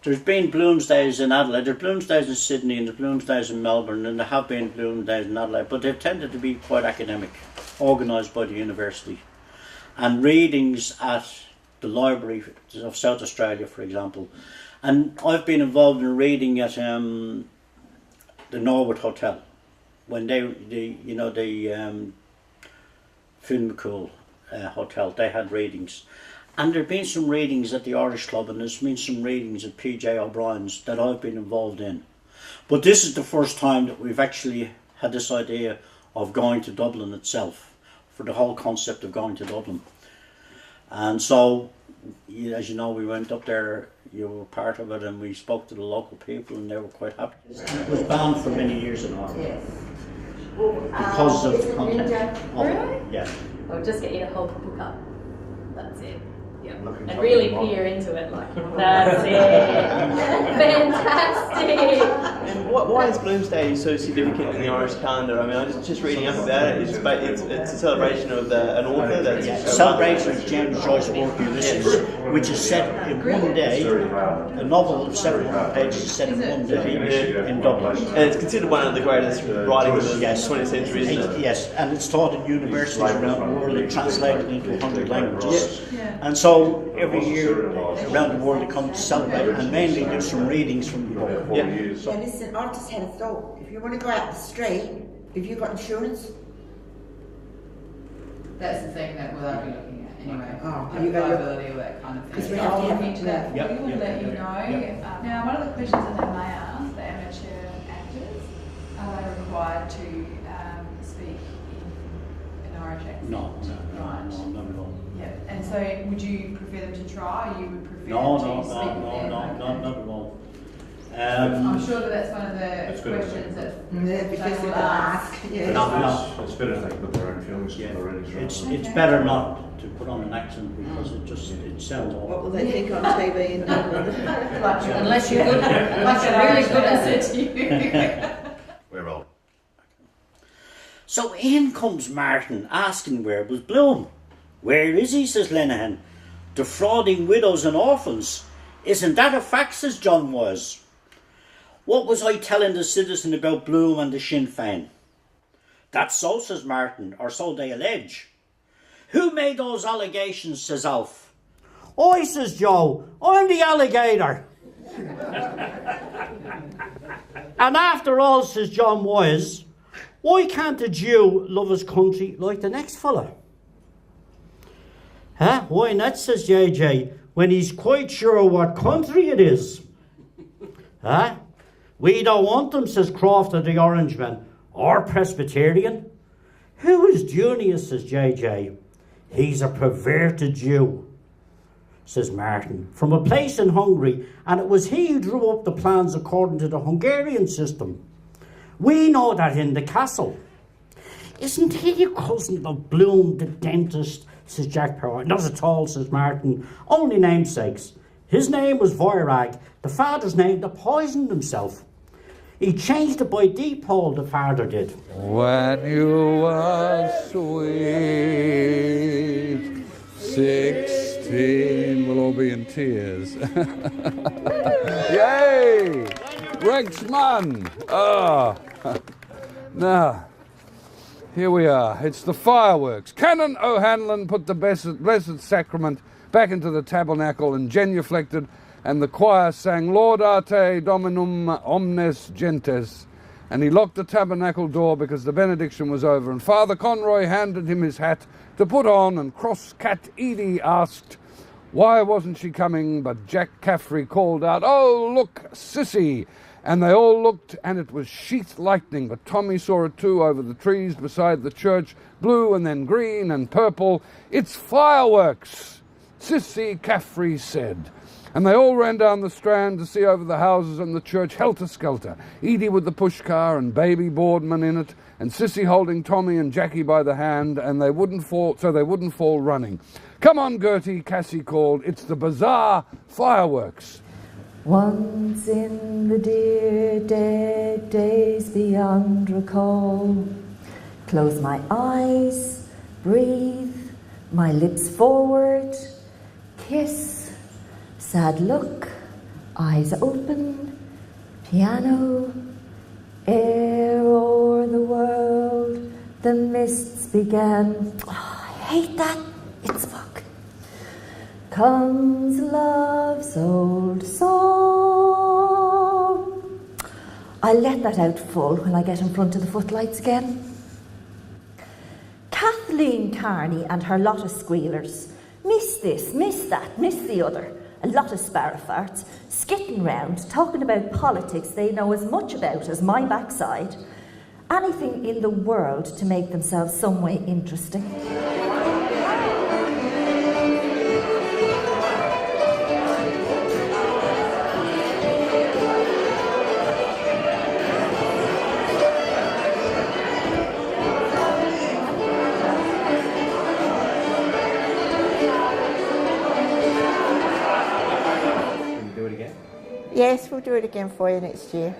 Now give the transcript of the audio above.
There's been Bloomsdays in Adelaide, there's Bloomsdays in Sydney, and there's Bloomsdays in Melbourne, and there have been Bloomsdays in Adelaide, but they've tended to be quite academic, organised by the university. And readings at the Library of South Australia, for example. And I've been involved in reading at the Norwood Hotel, when the Film Hotel, they had readings. And there have been some readings at the Irish Club, and there's been some readings at PJ O'Brien's that I've been involved in. But this is the first time that we've actually had this idea of going to Dublin itself, for the whole concept of going to Dublin. And so, as you know, we went up there, you were part of it, and we spoke to the local people, and they were quite happy. It was banned for many years in Ireland. Yes. Because of the content. Really? Yeah. Or just get you to hold the book up. That's it. Yeah. And really peer into it, like, that's it. Fantastic. And why is Bloomsday so significant in the Irish calendar? I mean, I was just reading up about it. It's a celebration of an author that's celebration of James Joyce's work Ulysses, which is set in one day. A novel of 700 pages is set in one day in Dublin. And it's considered one of the greatest writings of the 20th century, isn't it? Yes, and it's taught in universities around the world and translated into 100 languages. And so every year around the world they come to celebrate and mainly do some readings from the book. Yeah, listen, I've just had a thought. If you want to go out the street, have you got insurance? That's the thing that we'll be looking at anyway. Oh, You got liability or that kind of thing. Because we So have I'll to look have into that. Yep, We will yep, let you yep, know. yep. Now, one of the questions that they may ask, the amateur actors, are they required to speak in an Irish accent? No, Right. not at all. Yeah. And so, would you prefer them to try, or you would prefer No, them to speak with them? not at all. I'm sure that's one of the questions that Because they they'll will ask. ask. Yeah. No. It's better if they put their own feelings Yeah. in the readings. It's better not to put on an accent because it sounds What awful. will they think on TV in Dublin? Unless you're good, unless you're really good at it. We're old. So in comes Martin asking where was Bloom. Where is he, says Lenihan. Defrauding widows and orphans. Isn't that a fact, says John was. What was I telling the citizen about Bloom and the Sinn Féin? That's so, says Martin, or so they allege. Who made those allegations, says Alf. I, says Joe, I'm the alligator. And after all, says John Wise, why can't a Jew love his country like the next fella? Huh? Why not, says JJ, when he's quite sure what country it is? Huh? We don't want them, says Crofter the Orangeman, or Presbyterian. Who is Junius, says JJ. He's a perverted Jew, says Martin, from a place in Hungary, and it was he who drew up the plans according to the Hungarian system. We know that in the castle. Isn't he a cousin of Bloom the dentist, says Jack Power. Not at all, says Martin, only namesakes. His name was Voirag, the father's name that poisoned himself. He changed it by Deepole, the father did. When you were sweet, 16, we'll all be in tears. Yay! Rexman! Now, here we are. It's the fireworks. Canon O'Hanlon put the Blessed Sacrament back into the tabernacle and genuflected, and the choir sang Laudate Dominum Omnes Gentes, and he locked the tabernacle door because the benediction was over, and Father Conroy handed him his hat to put on, and cross-cat Edie asked why wasn't she coming, but Jack Caffrey called out, "Oh, look, Sissy!" And they all looked, and it was sheet lightning, but Tommy saw it too over the trees beside the church, blue and then green and purple. "It's fireworks," Sissy Caffrey said. And they all ran down the Strand to see over the houses and the church, helter-skelter. Edie with the pushcar and baby Boardman in it, and Sissy holding Tommy and Jackie by the hand, and they wouldn't fall running. "Come on, Gertie," Cassie called. "It's the bazaar fireworks." Once in the dear dead days beyond recall, close my eyes, breathe, my lips forward, kiss, sad look, Eyes open, piano, air o'er the world, the mists began. Oh, I hate that. It's fuck. Comes love's old song. I'll let that out full when I get in front of the footlights again. Kathleen Carney and her lot of squealers. Miss this, miss that, miss the other. A lot of sparrow farts, skitting round, talking about politics they know as much about as my backside. Anything in the world to make themselves some way interesting. Yes, we'll do it again for you next year.